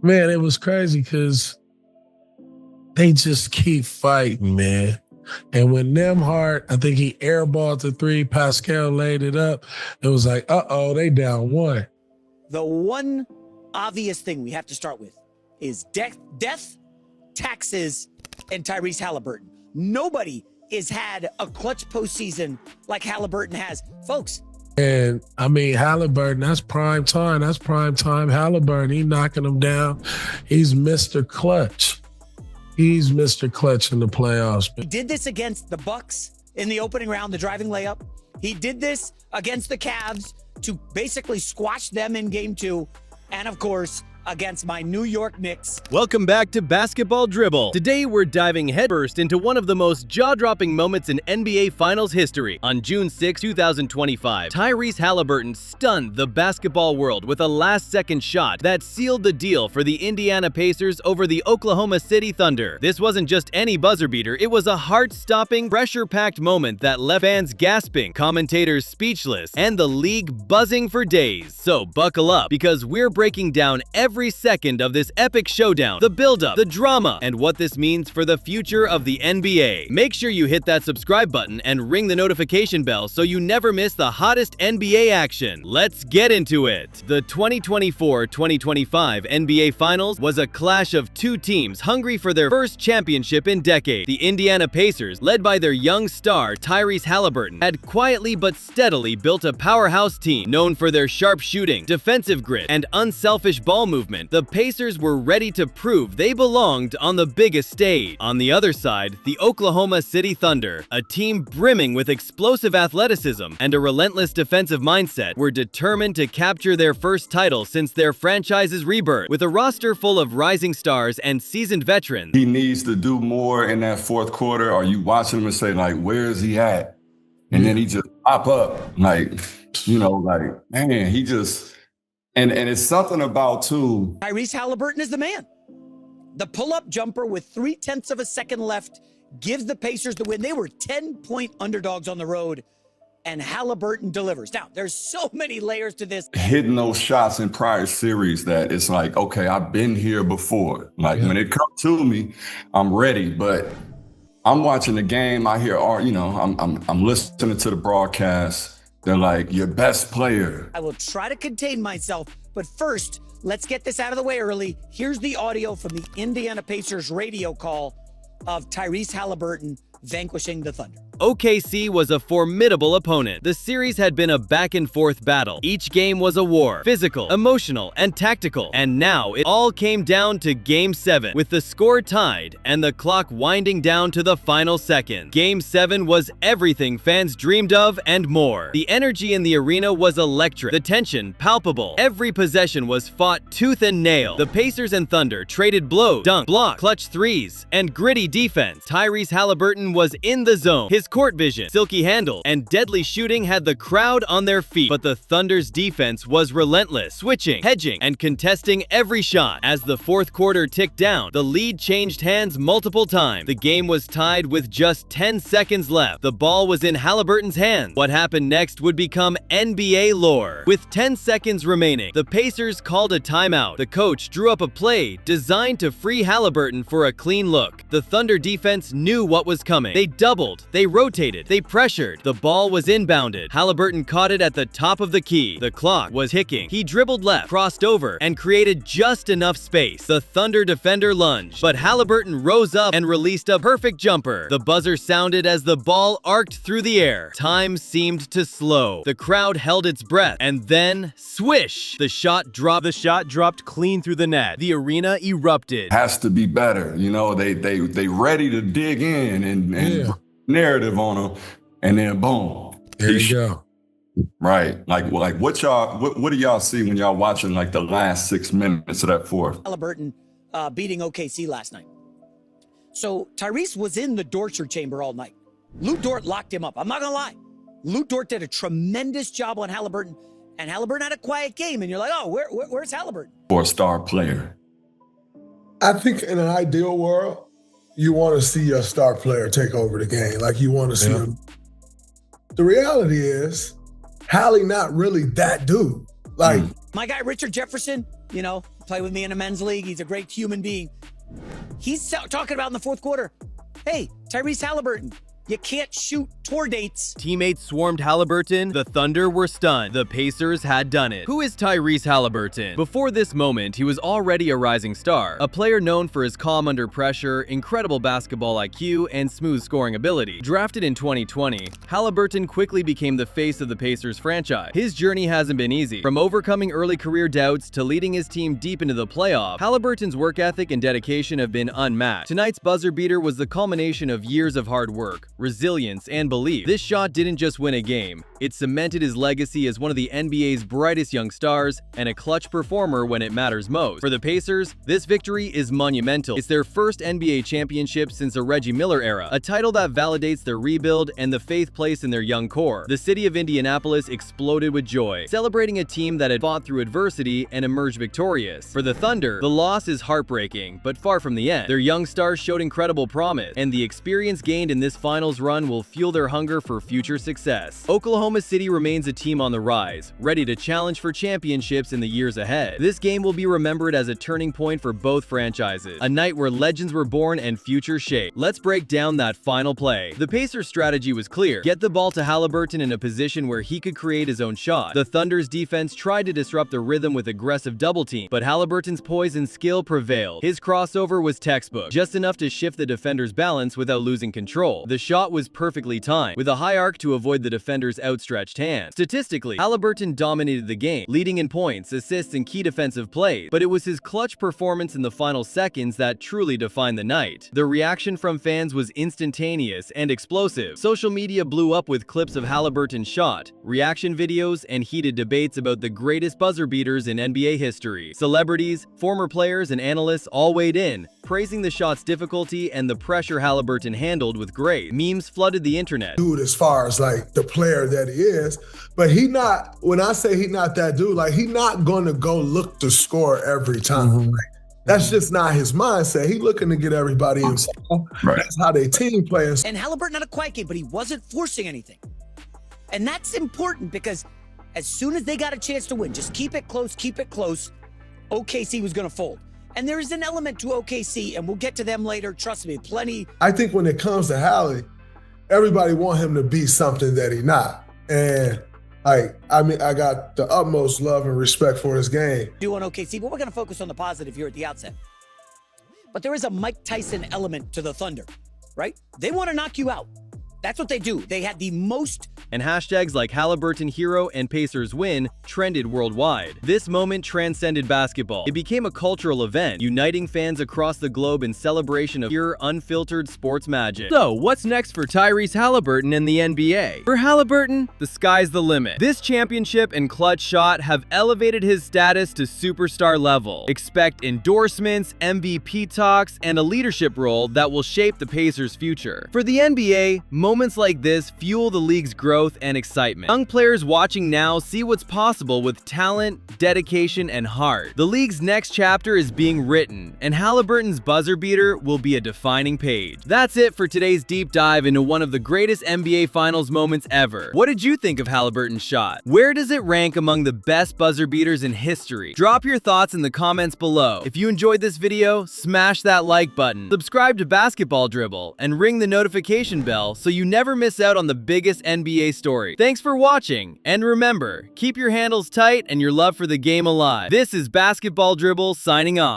Man, it was crazy because they just keep fighting, man. And when Nemhart, I think he airballed the three, Pascal laid it up. It was like, uh-oh, they down one. The one obvious thing we have to start with is death, taxes, and Tyrese Haliburton. Nobody has had a clutch postseason like Haliburton has. Folks. And, I mean, Haliburton, that's prime time. That's prime time Haliburton. He knocking them down. He's Mr. Clutch. He's Mr. Clutch in the playoffs. He did this against the Bucks in the opening round, the driving layup. He did this against the Cavs to basically squash them in game 2. And, of course, against my New York Knicks. Welcome back to Basketball Dribble. Today we're diving headfirst into one of the most jaw-dropping moments in NBA Finals history. On June 6, 2025, Tyrese Haliburton stunned the basketball world with a last-second shot that sealed the deal for the Indiana Pacers over the Oklahoma City Thunder. This wasn't just any buzzer beater, it was a heart-stopping, pressure-packed moment that left fans gasping, commentators speechless, and the league buzzing for days. So buckle up, because we're breaking down every second of this epic showdown, the build-up, the drama, and what this means for the future of the NBA. Make sure you hit that subscribe button and ring the notification bell so you never miss the hottest NBA action. Let's get into it. The 2024-2025 NBA Finals was a clash of two teams hungry for their first championship in decades. The Indiana Pacers, led by their young star Tyrese Haliburton, had quietly but steadily built a powerhouse team known for their sharp shooting, defensive grit, and unselfish ball movement. The Pacers were ready to prove they belonged on the biggest stage. On the other side, the Oklahoma City Thunder, a team brimming with explosive athleticism and a relentless defensive mindset, were determined to capture their first title since their franchise's rebirth. With a roster full of rising stars and seasoned veterans, he needs to do more in that fourth quarter. Are you watching him and say, like, where is he at? And then he just pop up, like, man, he just... And it's something about, too, Tyrese Haliburton is the man. The pull-up jumper with 0.3 of a second left gives the Pacers the win. They were 10-point underdogs on the road, and Haliburton delivers. Now, there's so many layers to this. Hitting those shots in prior series that it's like, okay, I've been here before. Like, when it comes to me, I'm ready. But I'm watching the game. I hear, I'm listening to the broadcast. They're like, your best player. I will try to contain myself, but first, let's get this out of the way early. Here's the audio from the Indiana Pacers radio call of Tyrese Haliburton vanquishing the Thunder. OKC was a formidable opponent. The series had been a back-and-forth battle. Each game was a war, physical, emotional, and tactical. And now it all came down to Game 7, with the score tied and the clock winding down to the final second. Game 7 was everything fans dreamed of and more. The energy in the arena was electric, the tension palpable. Every possession was fought tooth and nail. The Pacers and Thunder traded blows, dunk, block, clutch threes, and gritty defense. Tyrese Haliburton was in the zone. His court vision, silky handle, and deadly shooting had the crowd on their feet. But the Thunder's defense was relentless, switching, hedging, and contesting every shot. As the fourth quarter ticked down, the lead changed hands multiple times. The game was tied with just 10 seconds left. The ball was in Haliburton's hands. What happened next would become NBA lore. With 10 seconds remaining, the Pacers called a timeout. The coach drew up a play designed to free Haliburton for a clean look. The Thunder defense knew what was coming. They doubled, they rotated, they pressured. The ball was inbounded. Haliburton caught it at the top of the key. The clock was ticking. He dribbled left, crossed over, and created just enough space. The Thunder defender lunged, but Haliburton rose up and released a perfect jumper. The buzzer sounded as the ball arced through the air. Time seemed to slow. The crowd held its breath, and then, swish! The shot dropped. The shot dropped clean through the net. The arena erupted. Has to be better. They ready to dig in and narrative on them, and then boom. There you go. Right. Like what do y'all see when y'all watching like the last 6 minutes of that fourth? Haliburton beating OKC last night. So Tyrese was in the torture chamber all night. Lou Dort locked him up. I'm not gonna lie. Lou Dort did a tremendous job on Haliburton, and Haliburton had a quiet game, and you're like, oh, where's Haliburton? For a star player. I think in an ideal world, you want to see your star player take over the game. Like you want to see him. The reality is, Hallie not really that dude. Like my guy Richard Jefferson, you know, play with me in a men's league. He's a great human being. He's talking about in the fourth quarter, hey, Tyrese Haliburton, you can't shoot tour dates. Teammates swarmed Haliburton, the Thunder were stunned. The Pacers had done it. Who is Tyrese Haliburton? Before this moment, he was already a rising star, a player known for his calm under pressure, incredible basketball IQ, and smooth scoring ability. Drafted in 2020, Haliburton quickly became the face of the Pacers franchise. His journey hasn't been easy. From overcoming early career doubts to leading his team deep into the playoffs, Haliburton's work ethic and dedication have been unmatched. Tonight's buzzer beater was the culmination of years of hard work, resilience, and belief. This shot didn't just win a game, it cemented his legacy as one of the NBA's brightest young stars and a clutch performer when it matters most. For the Pacers, this victory is monumental. It's their first NBA championship since the Reggie Miller era, a title that validates their rebuild and the faith placed in their young core. The city of Indianapolis exploded with joy, celebrating a team that had fought through adversity and emerged victorious. For the Thunder, the loss is heartbreaking, but far from the end. Their young stars showed incredible promise, and the experience gained in this finals run will fuel their hunger for future success. Oklahoma City remains a team on the rise, ready to challenge for championships in the years ahead. This game will be remembered as a turning point for both franchises, a night where legends were born and futures shaped. Let's break down that final play. The Pacers' strategy was clear: get the ball to Haliburton in a position where he could create his own shot. The Thunder's defense tried to disrupt the rhythm with aggressive double team, but Haliburton's poise and skill prevailed. His crossover was textbook, just enough to shift the defender's balance without losing control. The shot was perfectly timed, with a high arc to avoid the defender's outstretched hand. Statistically, Haliburton dominated the game, leading in points, assists, and key defensive plays, but it was his clutch performance in the final seconds that truly defined the night. The reaction from fans was instantaneous and explosive. Social media blew up with clips of Haliburton's shot, reaction videos, and heated debates about the greatest buzzer beaters in NBA history. Celebrities, former players, and analysts all weighed in, praising the shot's difficulty and the pressure Haliburton handled with grace. Memes flooded the internet. Dude, as far as like the player that he is, but he not, when I say he not that dude, like he not gonna go look to score every time. Like, that's just not his mindset. He looking to get everybody involved. Right. That's how they team players. And Haliburton had a quiet game, but he wasn't forcing anything. And that's important because as soon as they got a chance to win, just keep it close, OKC was gonna fold. And there is an element to OKC, and we'll get to them later, trust me, plenty. I think when it comes to Hallie, everybody want him to be something that he's not. And I mean, I got the utmost love and respect for his game. Do on OKC, but we're gonna focus on the positive here at the outset. But there is a Mike Tyson element to the Thunder, right? They wanna knock you out. That's what they do. They had the most. And hashtags like Haliburton Hero and Pacers Win trended worldwide. This moment transcended basketball. It became a cultural event, uniting fans across the globe in celebration of pure, unfiltered sports magic. So, what's next for Tyrese Haliburton and the NBA? For Haliburton, the sky's the limit. This championship and clutch shot have elevated his status to superstar level. Expect endorsements, MVP talks, and a leadership role that will shape the Pacers' future. For the NBA, moments like this fuel the league's growth and excitement. Young players watching now see what's possible with talent, dedication, and heart. The league's next chapter is being written, and Haliburton's buzzer beater will be a defining page. That's it for today's deep dive into one of the greatest NBA Finals moments ever. What did you think of Haliburton's shot? Where does it rank among the best buzzer beaters in history? Drop your thoughts in the comments below. If you enjoyed this video, smash that like button, subscribe to Basketball Dribble, and ring the notification bell so you never miss out on the biggest NBA story. Thanks for watching, and remember, keep your handles tight and your love for the game alive. This is Basketball Dribble signing off.